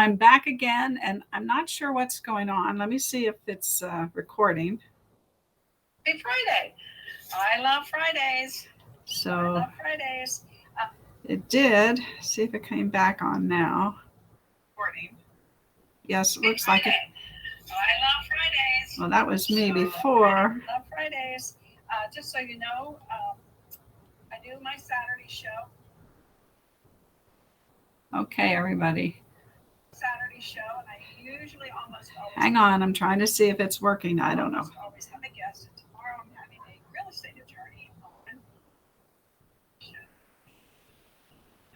I'm back again, and I'm not sure what's going on. Let me see if it's recording. Happy Friday. I love Fridays. So I love Fridays. It did. See if it came back on now. Recording. Yes, it looks like it. I love Fridays. Well, that was me before. I love Fridays. Just so you know, I do my Saturday show. Okay, everybody. Saturday show, and I usually almost always. Hang on, I'm trying to see if it's working. I don't know. Always have a guest. And tomorrow I'm having a real estate attorney on.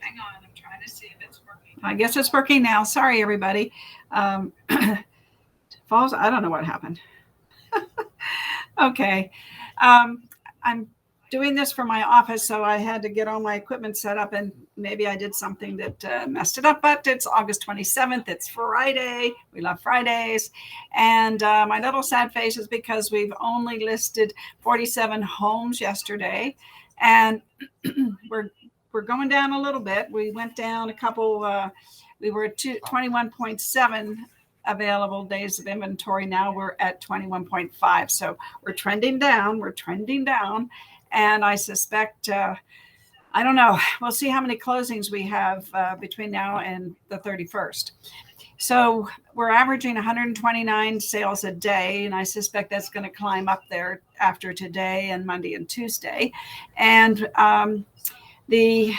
Hang on, I'm trying to see if it's working. I guess it's working now. Sorry, everybody. Falls. I don't know what happened. Okay. I'm doing this for my office, so I had to get all my equipment set up, and maybe I did something that messed it up, but it's August 27th. It's Friday. We love Fridays. And my little sad face is because we've only listed 47 homes yesterday, and we're going down a little bit. We went down a couple. We were at 21.7 available days of inventory. Now we're at 21.5. So we're trending down. And I suspect, I don't know, we'll see how many closings we have between now and the 31st. So we're averaging 129 sales a day, and I suspect that's going to climb up there after today and Monday and Tuesday. And the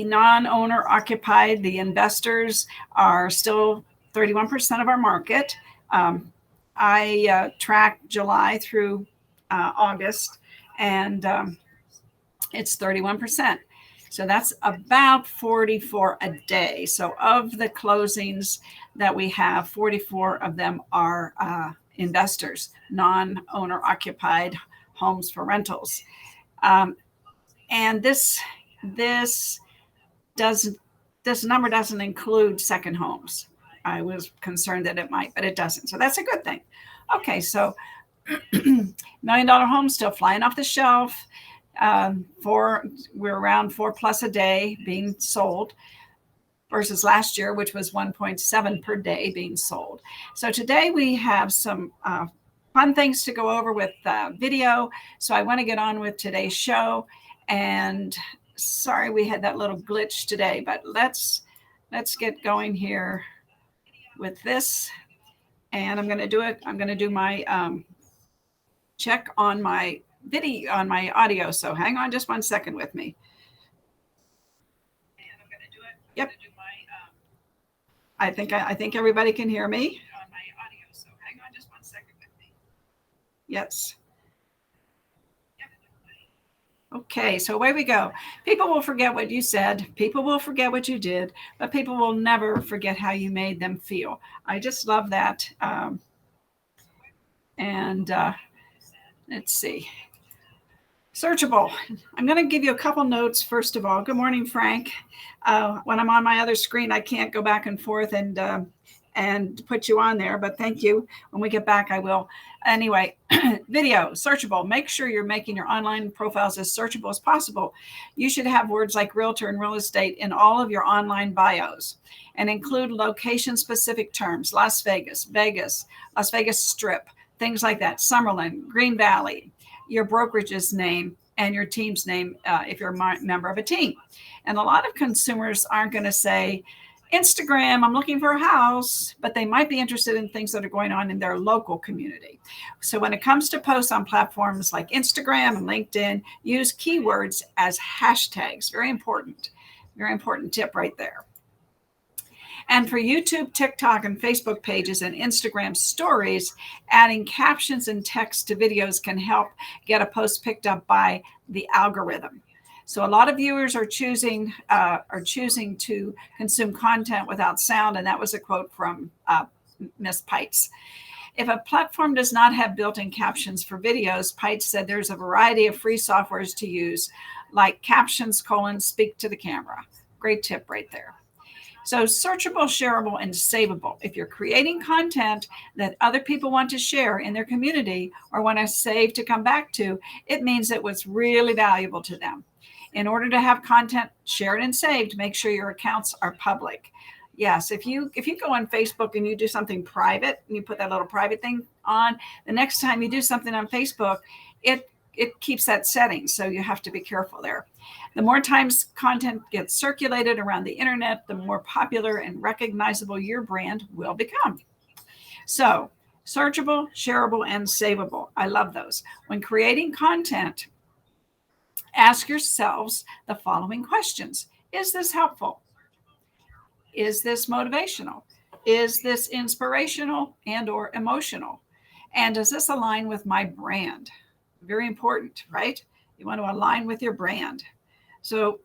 non-owner occupied, the investors are still 31% of our market. I track July through August, and it's 31%. So that's about 44 a day. So of the closings that we have, 44 of them are investors, non-owner occupied homes for rentals. And this number doesn't include second homes. I was concerned that it might, but it doesn't. So that's a good thing. Okay, so $1 million homes still flying off the shelf. We're around 4+ a day being sold versus last year, which was 1.7 per day being sold. So today we have some fun things to go over with video. So I want to get on with today's show. And sorry we had that little glitch today, but let's get going here with this. And I'm going to do it. I'm going to do my check on my video, on my audio. So hang on just 1 second with me. And I'm going to do it. Yep. Do my, I think everybody can hear me. on my audio. So hang on just 1 second with me. Yes. Yep. Okay, so away we go. People will forget what you said. People will forget what you did, but people will never forget how you made them feel. I just love that. Let's see. Searchable. I'm going to give you a couple notes. First of all, good morning, Frank. When I'm on my other screen, I can't go back and forth and put you on there, but thank you. When we get back, I will. Anyway, video, searchable. Make sure you're making your online profiles as searchable as possible. You should have words like realtor and real estate in all of your online bios, and include location-specific terms: Las Vegas, Vegas, Las Vegas Strip, things like that, Summerlin, Green Valley, your brokerage's name, and your team's name if you're a member of a team. And a lot of consumers aren't going to say, Instagram, I'm looking for a house, but they might be interested in things that are going on in their local community. So when it comes to posts on platforms like Instagram and LinkedIn, use keywords as hashtags. Very important tip right there. And for YouTube, TikTok, and Facebook pages and Instagram stories, adding captions and text to videos can help get a post picked up by the algorithm. So a lot of viewers are choosing to consume content without sound, and that was a quote from Miss Pites. If a platform does not have built-in captions for videos, Pites said there's a variety of free softwares to use, like Captions: speak to the camera. Great tip right there. So searchable, shareable, and savable. If you're creating content that other people want to share in their community or want to save to come back to, it means it was really valuable to them. In order to have content shared and saved, make sure your accounts are public. Yes, if you go on Facebook and you do something private and you put that little private thing on, the next time you do something on Facebook, it keeps that setting. So you have to be careful there. The more times content gets circulated around the internet, the more popular and recognizable your brand will become. So, searchable, shareable, and savable. I love those. When creating content, ask yourselves the following questions. Is this helpful? Is this motivational? Is this inspirational and or emotional? And does this align with my brand? Very important, right? You want to align with your brand. So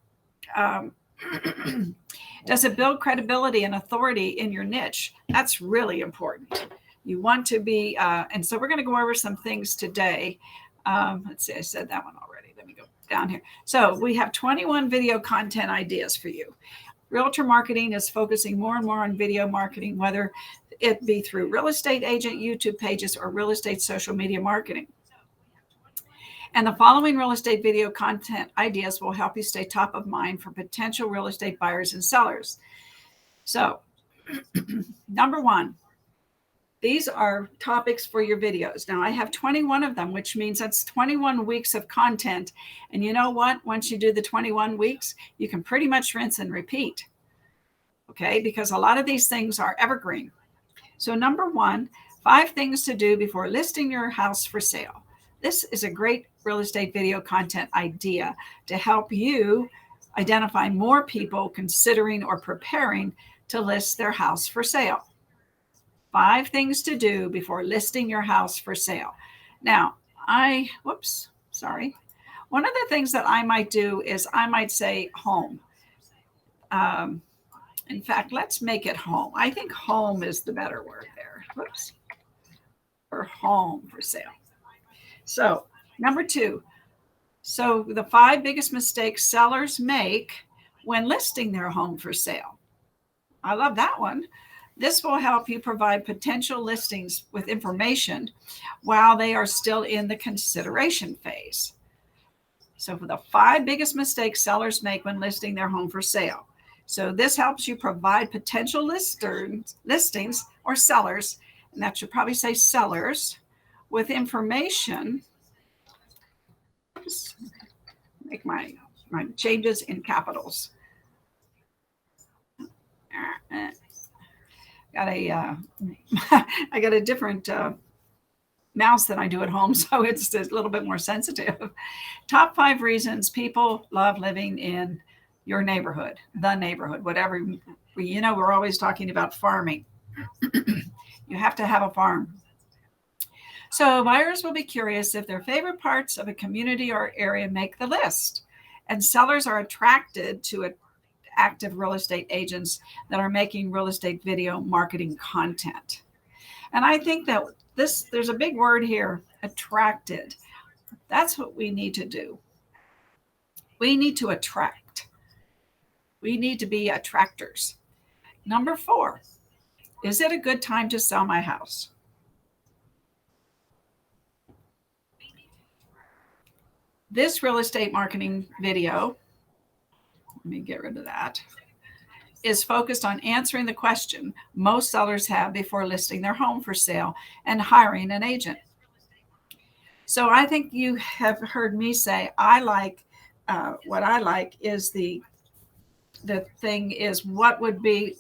does it build credibility and authority in your niche? That's really important. You want to be, and so we're going to go over some things today. Let's see, I said that one already. Let me go down here. So we have 21 video content ideas for you. Realtor marketing is focusing more and more on video marketing, whether it be through real estate agent YouTube pages or real estate social media marketing. And the following real estate video content ideas will help you stay top of mind for potential real estate buyers and sellers. So, number one, these are topics for your videos. Now, I have 21 of them, which means that's 21 weeks of content. And you know what? Once you do the 21 weeks, you can pretty much rinse and repeat. Okay, because a lot of these things are evergreen. So, number one, 5 things to do before listing your house for sale. This is a great real estate video content idea to help you identify more people considering or preparing to list their house for sale. 5 things to do before listing your house for sale. Now, one of the things that I might do is I might say home. In fact, let's make it home. I think home is the better word there. Or home for sale. So, number 2. So, the 5 biggest mistakes sellers make when listing their home for sale. I love that one. This will help you provide potential listings with information while they are still in the consideration phase. So, for the 5 biggest mistakes sellers make when listing their home for sale. So, this helps you provide potential listings or sellers, and that should probably say sellers, with information. Make my changes in capitals. I got a different mouse than I do at home, so it's a little bit more sensitive. Top 5 reasons people love living in your neighborhood, the neighborhood, whatever. We're always talking about farming. You have to have a farm. So buyers will be curious if their favorite parts of a community or area make the list. And sellers are attracted to active real estate agents that are making real estate video marketing content. And I think that there's a big word here, attracted. That's what we need to do. We need to attract. We need to be attractors. Number 4, is it a good time to sell my house? This real estate marketing video, let me get rid of that, is focused on answering the question most sellers have before listing their home for sale and hiring an agent. So I think you have heard me say, what I like is the thing is what would be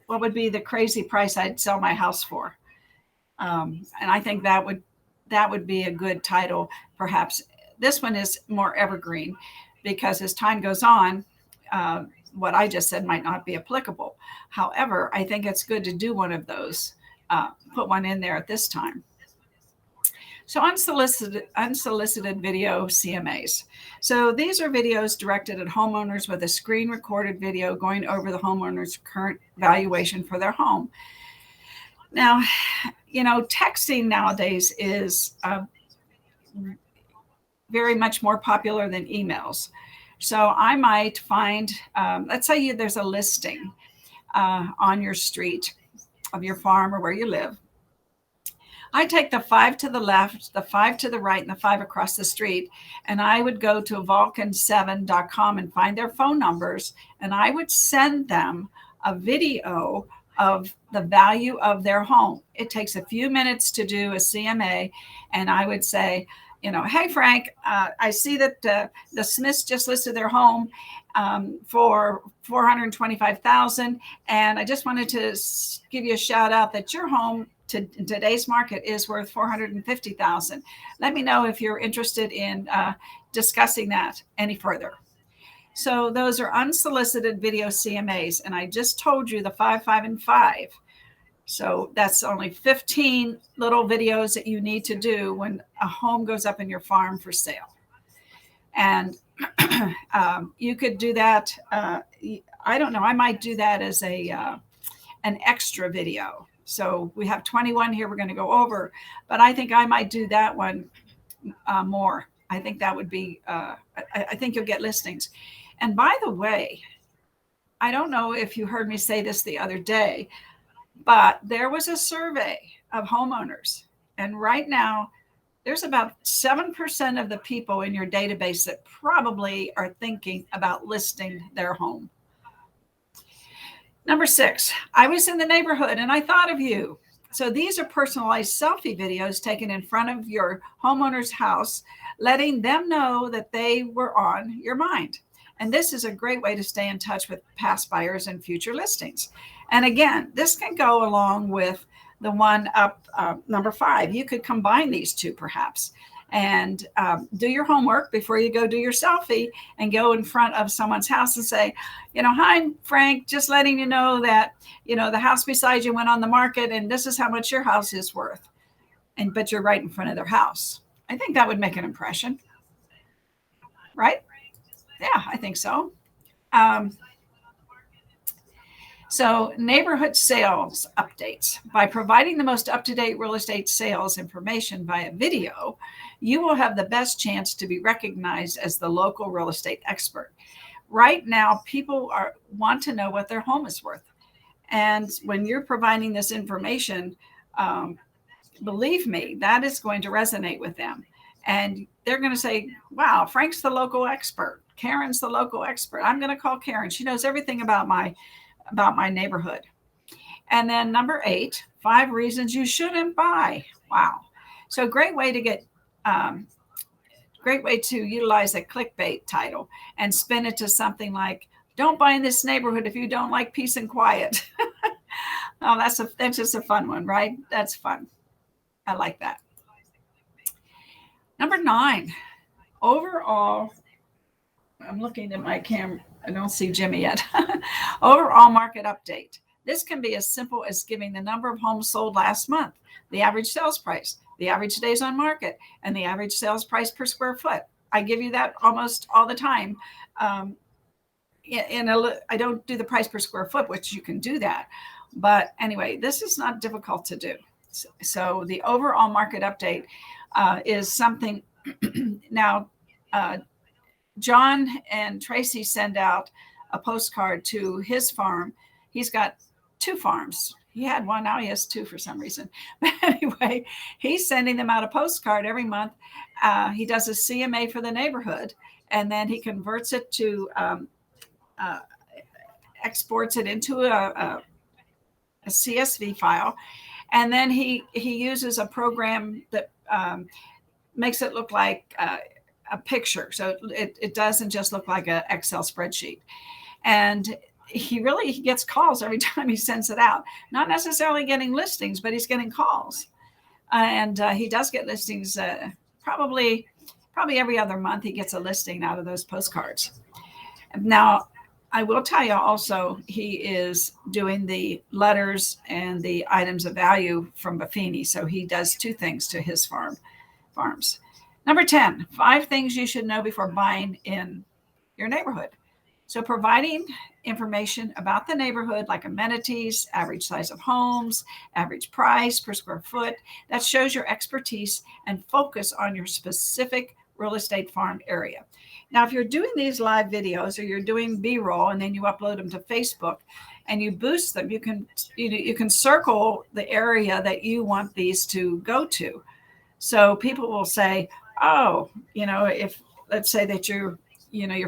the crazy price I'd sell my house for. And I think that would be a good title, perhaps. This one is more evergreen because as time goes on, what I just said might not be applicable. However, I think it's good to do one of those, put one in there at this time. So unsolicited video CMAs. So these are videos directed at homeowners with a screen recorded video going over the homeowner's current valuation for their home. Now, texting nowadays is very much more popular than emails. So I might find, let's say there's a listing on your street of your farm or where you live. I take the 5 to the left, the 5 to the right, and the 5 across the street, and I would go to vulcan7.com and find their phone numbers, and I would send them a video of the value of their home. It takes a few minutes to do a CMA. And I would say, hey, Frank, I see that the Smiths just listed their home for $425,000. And I just wanted to give you a shout out that your home in today's market is worth $450,000. Let me know if you're interested in discussing that any further. So those are unsolicited video CMAs. And I just told you the 5, 5, and 5. So that's only 15 little videos that you need to do when a home goes up in your farm for sale. And you could do that. I don't know. I might do that as an extra video. So we have 21 here we're going to go over, but I think I might do that one more. I think that would be, I think you'll get listings. And by the way, I don't know if you heard me say this the other day, but there was a survey of homeowners. And right now, there's about 7% of the people in your database that probably are thinking about listing their home. Number 6, I was in the neighborhood and I thought of you. So these are personalized selfie videos taken in front of your homeowner's house, letting them know that they were on your mind. And this is a great way to stay in touch with past buyers and future listings. And again, this can go along with the one up, number 5. You could combine these two perhaps and do your homework before you go do your selfie and go in front of someone's house and say, hi, Frank, just letting you know that, the house beside you went on the market and this is how much your house is worth. But you're right in front of their house. I think that would make an impression, right? Yeah, I think so. So neighborhood sales updates. By providing the most up-to-date real estate sales information via video, you will have the best chance to be recognized as the local real estate expert. Right now, people want to know what their home is worth. And when you're providing this information, believe me, that is going to resonate with them. And they're going to say, wow, Frank's the local expert. Karen's the local expert. I'm going to call Karen. She knows everything about my neighborhood. And then number 8, 5 reasons you shouldn't buy. Wow. So great way to utilize a clickbait title and spin it to something like, don't buy in this neighborhood if you don't like peace and quiet. Oh, that's just a fun one, right? That's fun. I like that. Number 9, overall, I'm looking at my camera. I don't see Jimmy yet. Overall market update. This can be as simple as giving the number of homes sold last month, the average sales price, the average days on market, and the average sales price per square foot. I give you that almost all the time. I don't do the price per square foot, which you can do that. But anyway, this is not difficult to do. So the overall market update is something now. John and Tracy send out a postcard to his farm. He's got 2 farms. He had one, now he has 2 for some reason. But anyway, he's sending them out a postcard every month. He does a CMA for the neighborhood, and then he converts it to, exports it into a CSV file. And then he uses a program that makes it look like a picture. So it doesn't just look like an Excel spreadsheet. And he gets calls every time he sends it out. Not necessarily getting listings, but he's getting calls. And he does get listings probably every other month. He gets a listing out of those postcards. Now, I will tell you also, he is doing the letters and the items of value from Buffini. So he does 2 things to his farms. Number 10, 5 things you should know before buying in your neighborhood. So providing information about the neighborhood, like amenities, average size of homes, average price per square foot, that shows your expertise and focus on your specific real estate farm area. Now, if you're doing these live videos or you're doing B-roll and then you upload them to Facebook and you boost them, you can circle the area that you want these to go to. So people will say, oh, if let's say that you're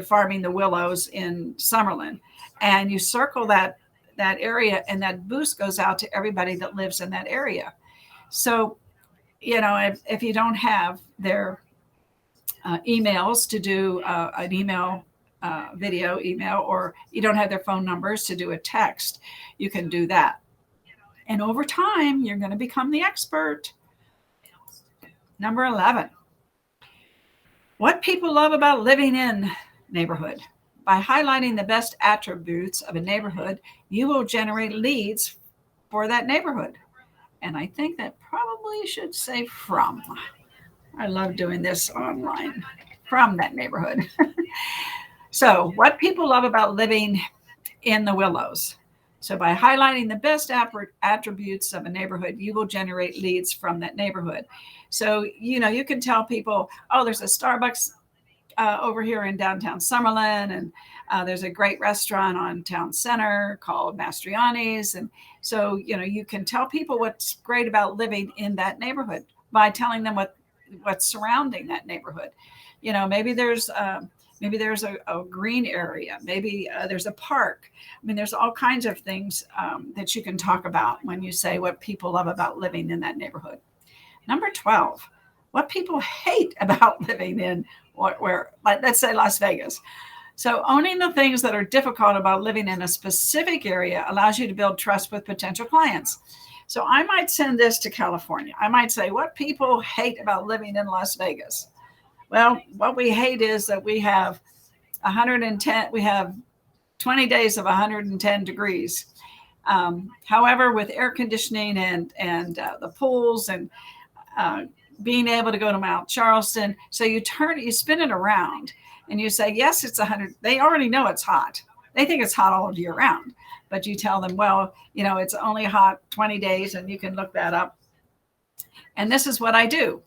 farming the willows in Summerlin and you circle that that area, and that boost goes out to everybody that lives in that area. So, if you don't have their emails to do an email, video email, or you don't have their phone numbers to do a text, you can do that. And over time, you're going to become the expert. Number 11, what people love about living in neighborhood. By highlighting the best attributes of a neighborhood, you will generate leads for that neighborhood. And I think that probably should say from. I love doing this online, from that neighborhood. So what people love about living in the Willows. So by highlighting the best attributes of a neighborhood, you will generate leads from that neighborhood. So, you can tell people, oh, there's a Starbucks over here in downtown Summerlin, and there's a great restaurant on Town Center called Mastriani's. And so, you can tell people what's great about living in that neighborhood by telling them what's surrounding that neighborhood. Maybe there's a green area. Maybe there's a park. I mean, there's all kinds of things that you can talk about when you say what people love about living in that neighborhood. Number 12, what people hate about living in where, let's say, Las Vegas. So owning the things that are difficult about living in a specific area allows you to build trust with potential clients. So I might send this to California. I might say, what people hate about living in Las Vegas. Well, what we hate is that we have 20 days of 110 degrees. However, with air conditioning and the pools and being able to go to Mount Charleston, so you spin it around and you say, yes, it's 100. They already know it's hot. They think it's hot all year round, but you tell them, well, it's only hot 20 days, and you can look that up. And this is what I do.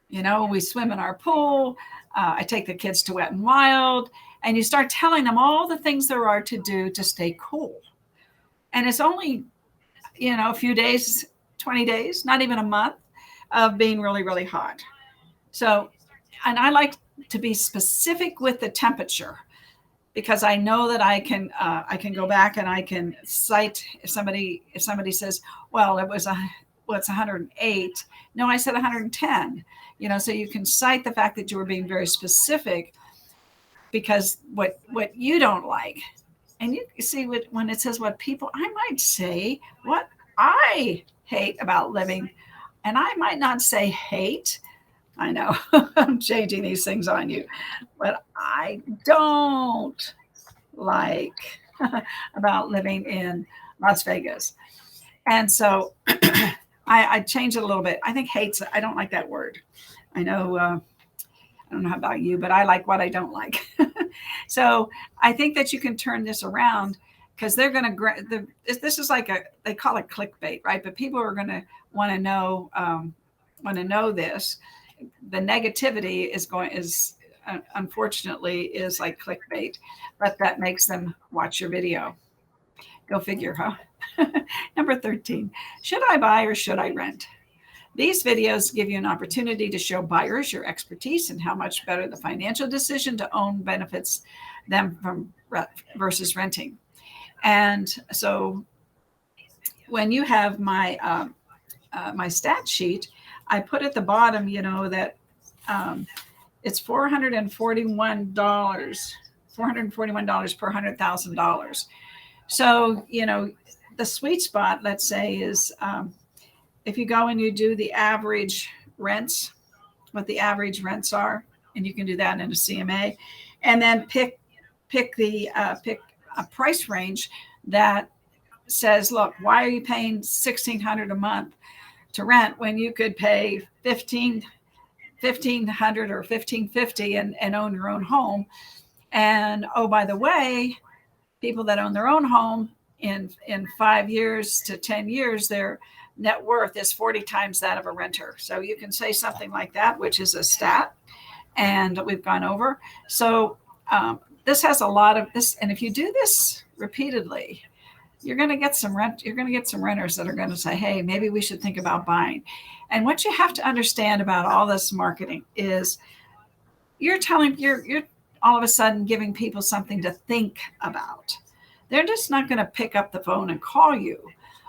We swim in our pool. I take the kids to Wet and Wild, and you start telling them all the things there are to do to stay cool. And it's only, a few days, 20 days, not even a month of being really, really hot. So, and I like to be specific with the temperature, because I know that I can go back and I can cite if somebody says, well, it's 108. No, I said 110. So you can cite the fact that you were being very specific, because what you don't like, and you see when it says what people, I might say what I hate about living, and I might not say hate. I know I'm changing these things on you, but I don't like about living in Las Vegas. And so I changed it a little bit. I think hate's, I don't like that word. I know, I don't know about you, but I like what I don't like. So I think that you can turn this around, because they're going to, this is like they call it clickbait, right? But people are going to want to know this. The negativity is unfortunately is like clickbait, but that makes them watch your video. Go figure, huh? Number 13, should I buy or should I rent? These videos give you an opportunity to show buyers your expertise and how much better the financial decision to own benefits them from versus renting. And so when you have my my stat sheet, I put at the bottom, that it's $441 per $100,000. So, the sweet spot, let's say, is if you go and you do the average rents, what the average rents are, and you can do that in a CMA, and then pick a price range that says, look, why are you paying $1,600 a month to rent when you could pay $1,500 or $1,550 and own your own home? And oh, by the way, people that own their own home in 5 years to 10 years, their net worth is 40 times that of a renter. So you can say something like that, which is a stat, and we've gone over. So this has a lot of this, and if you do this repeatedly, you're going to get some renters that are going to say, hey, maybe we should think about buying. And what you have to understand about all this marketing is you're all of a sudden giving people something to think about. they're just not going to pick up the phone and call you.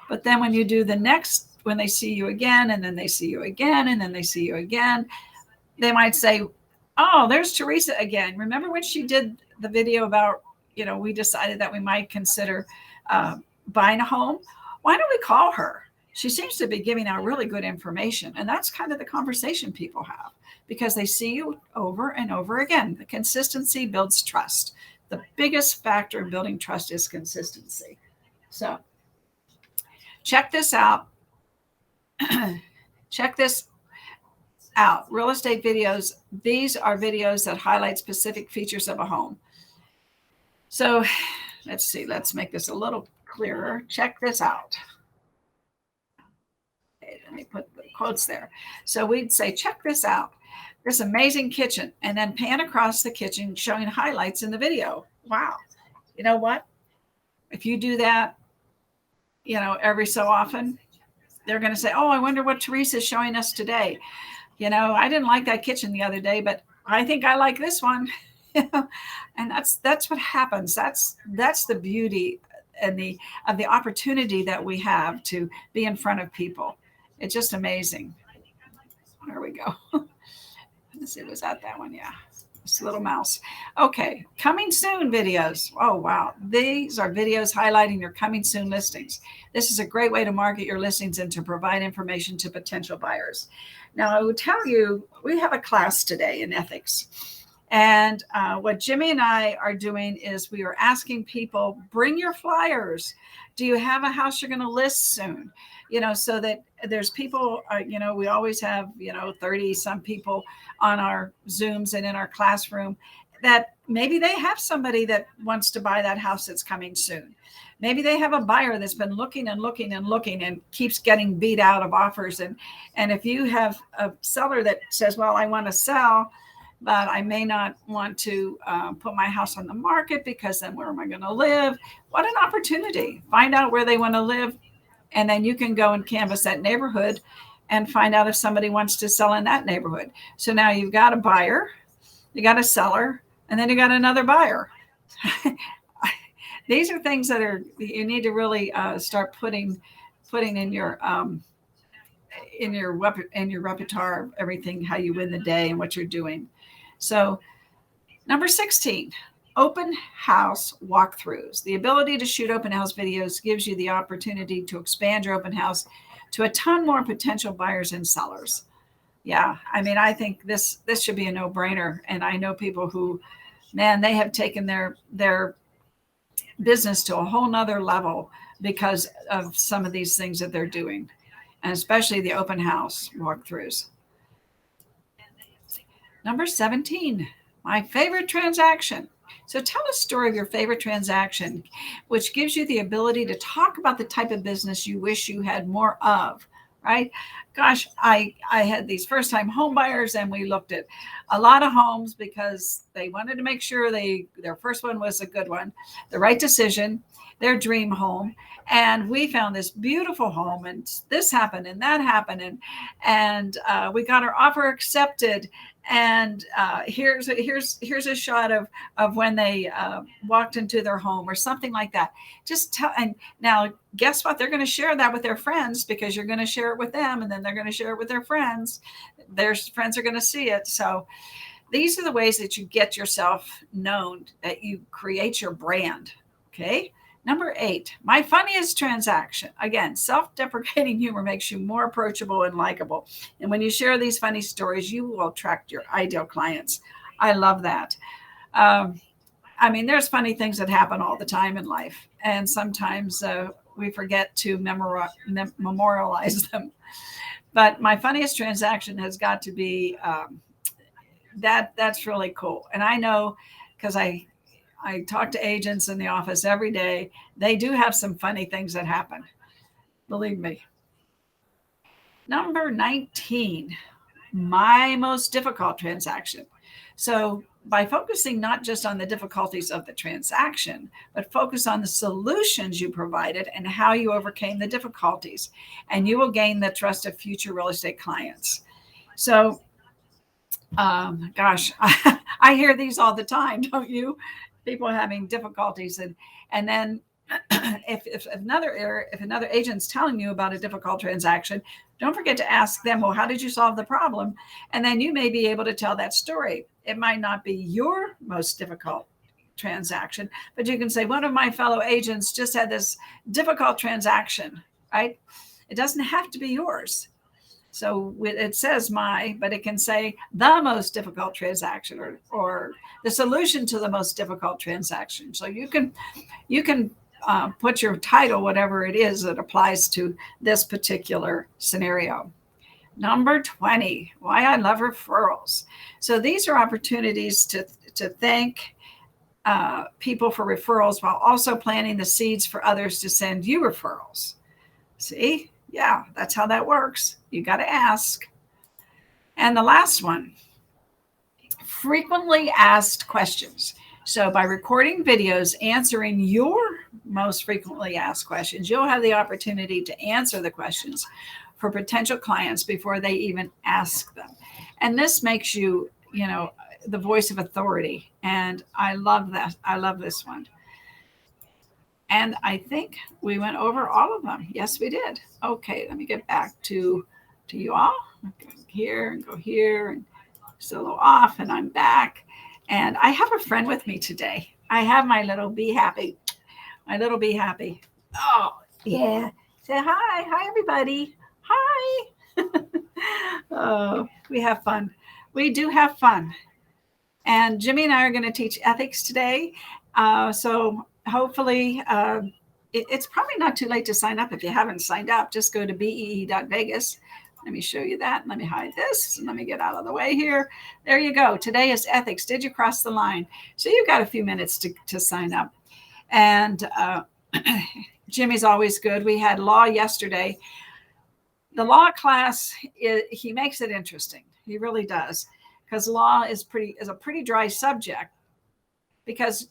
But then when you do the next, when they see you again, and then they see you again, and then they see you again, they might say, oh, there's Teresa again. Remember when she did the video about, we decided that we might consider buying a home? Why don't we call her? She seems to be giving out really good information. And that's kind of the conversation people have, because they see you over and over again. The consistency builds trust. The biggest factor in building trust is consistency. So check this out. Check this out. Real estate videos. These are videos that highlight specific features of a home. So let's see. Let's make this a little clearer. Check this out. Okay, let me put the quotes there. So we'd say, check this out. This amazing kitchen, and then pan across the kitchen showing highlights in the video. Wow. You know what? If you do that, every so often, they're going to say, oh, I wonder what Teresa's showing us today. I didn't like that kitchen the other day, but I think I like this one. And that's what happens. That's the beauty and the opportunity that we have to be in front of people. It's just amazing. There we go. Let's see, was that one? Yeah. This little mouse. Okay. Coming soon videos. Oh, wow. These are videos highlighting your coming soon listings. This is a great way to market your listings and to provide information to potential buyers. Now, I would tell you, we have a class today in ethics. And what Jimmy and I are doing is we are asking people, bring your flyers. Do you have a house you're going to list soon? So that there's people, we always have, 30 some people on our Zooms and in our classroom that maybe they have somebody that wants to buy that house that's coming soon. Maybe they have a buyer that's been looking and looking and looking and keeps getting beat out of offers. And if you have a seller that says, well, I want to sell, but I may not want to put my house on the market because then where am I going to live? What an opportunity. Find out where they want to live. And then you can go and canvass that neighborhood and find out if somebody wants to sell in that neighborhood. So now you've got a buyer, you got a seller, and then you got another buyer. These are things that you need to really start putting in your repertoire of everything, how you win the day and what you're doing. So number 16, open house walkthroughs. The ability to shoot open house videos gives you the opportunity to expand your open house to a ton more potential buyers and sellers. Yeah, I think this should be a no-brainer. And I know people who, man, they have taken their business to a whole nother level because of some of these things that they're doing, and especially the open house walkthroughs. Number 17, my favorite transaction. So tell a story of your favorite transaction, which gives you the ability to talk about the type of business you wish you had more of, right? Gosh, I had these first-time home buyers, and we looked at a lot of homes because they wanted to make sure their first one was a good one, the right decision, their dream home. And we found this beautiful home, and this happened and that happened, and we got our offer accepted. And here's a shot of when they walked into their home or something like that. And now guess what? They're going to share that with their friends because you're going to share it with them, and then they're going to share it with their friends. Their friends are going to see it. So these are the ways that you get yourself known, that you create your brand. Okay. Number 8, my funniest transaction. Again, self-deprecating humor makes you more approachable and likable. And when you share these funny stories, you will attract your ideal clients. I love that. There's funny things that happen all the time in life. And sometimes we forget to memorialize them. But my funniest transaction has got to be that's really cool. And I know because I talk to agents in the office every day. They do have some funny things that happen. Believe me. Number 19, my most difficult transaction. So by focusing not just on the difficulties of the transaction, but focus on the solutions you provided and how you overcame the difficulties, and you will gain the trust of future real estate clients. So, gosh, I hear these all the time, don't you? People having difficulties, and then if another agent's telling you about a difficult transaction, don't forget to ask them, well, how did you solve the problem? And then you may be able to tell that story. It might not be your most difficult transaction, but you can say, one of my fellow agents just had this difficult transaction, right? It doesn't have to be yours. So it says but it can say the most difficult transaction or the solution to the most difficult transaction. So you can put your title, whatever it is that applies to this particular scenario. Number 20, why I love referrals. So these are opportunities to thank people for referrals while also planting the seeds for others to send you referrals. See? Yeah, that's how that works. You got to ask. And the last one, frequently asked questions. So by recording videos answering your most frequently asked questions, you'll have the opportunity to answer the questions for potential clients before they even ask them. And this makes you, the voice of authority. And I love that. I love this one. And I think we went over all of them. Yes, we did. Okay, let me get back to you all. Go here and go here and solo off, and I'm back. And I have a friend with me today. I have my little Be Happy. My little Be Happy. Oh, yeah. Say hi. Hi, everybody. Hi. Oh, we have fun. We do have fun. And Jimmy and I are going to teach ethics today. So hopefully, it's probably not too late to sign up. If you haven't signed up, just go to bee.vegas. Let me show you that. Let me hide this. And let me get out of the way here. There you go. Today is ethics. Did you cross the line? So you've got a few minutes to sign up. And Jimmy's always good. We had law yesterday. The law class, he makes it interesting. He really does. Because law is a pretty dry subject. Because,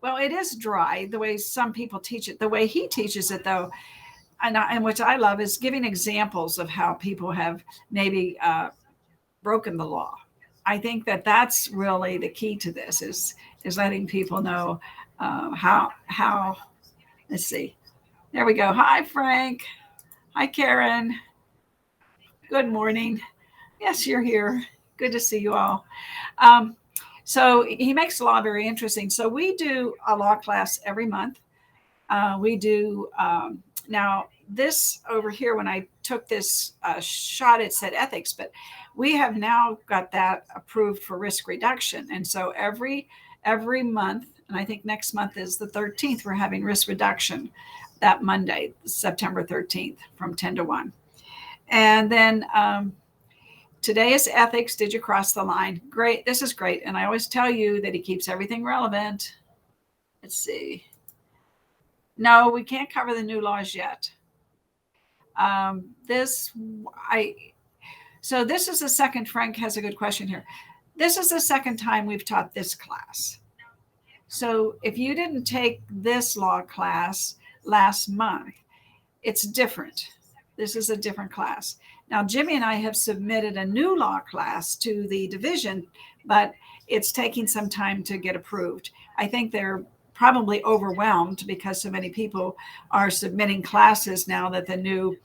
well, it is dry the way some people teach it. The way he teaches it, though, and which I love, is giving examples of how people have maybe broken the law. I think that's really the key to this is letting people know how. Let's see. There we go. Hi, Frank. Hi, Karen. Good morning. Yes, you're here. Good to see you all. So he makes law very interesting. So we do a law class every month. We do now this over here. When I took this shot, it said ethics, but we have now got that approved for risk reduction. And so every month, and I think next month is the 13th, we're having risk reduction that Monday, September 13th, from 10 to 1. And then today is ethics. Did you cross the line? Great. This is great. And I always tell you that he keeps everything relevant. Let's see. No, we can't cover the new laws yet. So this is the second, Frank has a good question here. This is the second time we've taught this class. So if you didn't take this law class last month, it's different. This is a different class. Now, Jimmy and I have submitted a new law class to the division, but it's taking some time to get approved. I think they're probably overwhelmed because so many people are submitting classes now that the new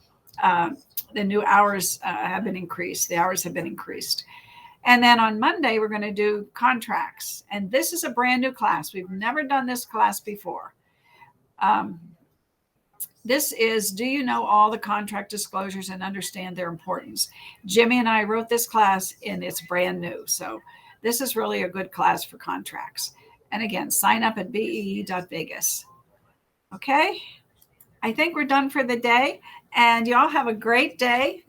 hours have been increased. The hours have been increased. And then on Monday, we're going to do contracts. And this is a brand new class. We've never done this class before. This is, do you know all the contract disclosures and understand their importance? Jimmy and I wrote this class and it's brand new. So this is really a good class for contracts. And again, sign up at bee.vegas. Okay. I think we're done for the day. And y'all have a great day.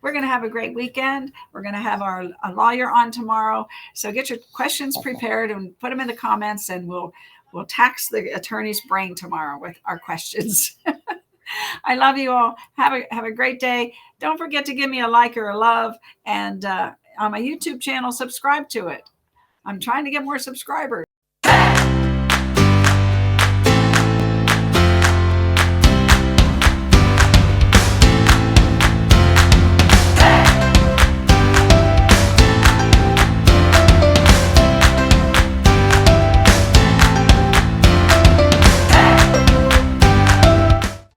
We're going to have a great weekend. We're going to have a lawyer on tomorrow. So get your questions prepared and put them in the comments, and we'll tax the attorney's brain tomorrow with our questions. I love you all. Have a great day. Don't forget to give me a like or a love. And on my YouTube channel, subscribe to it. I'm trying to get more subscribers.